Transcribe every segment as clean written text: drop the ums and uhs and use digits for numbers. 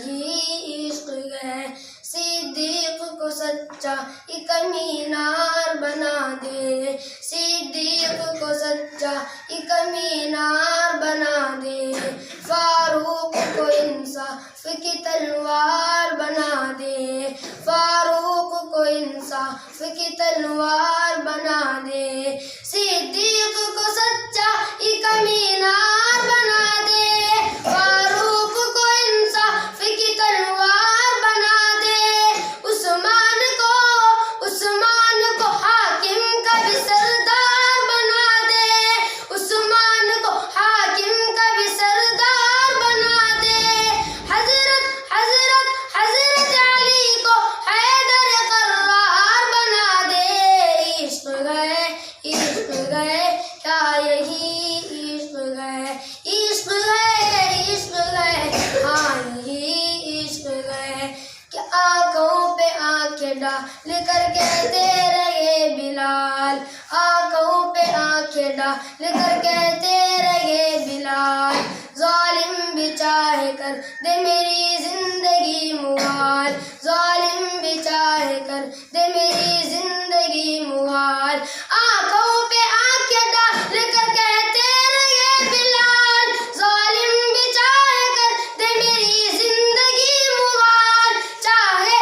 یہی عشق ہے، صدیق کو سچا ایک مینار بنا دے، صدیق کو سچا ایک مینار بنا دے، فاروق کو انصاف کی تلوار بنا دے، فاروق کو انصاف کی تلوار بنا دے، صدیق کو سچا ایک مینار بنا دے، فاروق کو انصاف کی تلوار بنا دے، عثمان کو حاکم کا بھی سردار بنا دے، عثمان کو حاکم کا بھی سردار بنا دے، حضرت علی کو حیدر قرار بنا دے، عشق گئے کیا یہی عشق گئے، عشق گئے ہاں یہی عشق گئے، کہ آنکھوں پہ آنکھیں ڈال کر کہتے رہے بلال، آنکھوں پہ آنکھیں ڈال کر کہتے رہے بلال، ظالم بھی چاہے کر دے میری زندگی محال، ظالم بھی چاہے کر دے میری زندگی محال، آنکھوں پہ آنکھیں ڈال کر کہتے رہے بلال، ظالم بھی چاہے کر دے میری زندگی محال، چاہے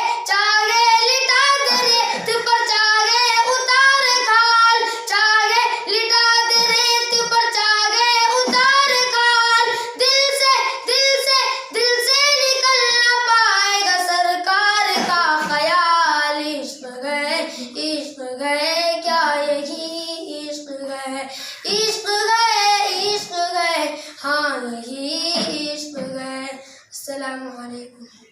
لٹا دے ریت پر چاہے اتار کھال، چاہے لٹا دے ریت پر چاہے اتار کھال، دل سے نکل نہ پائے گا سرکار کا خیال، عشق گئے کیا یہی عشق گئے، عشق گئے ہاں یہی عشق گئے۔ السلام علیکم۔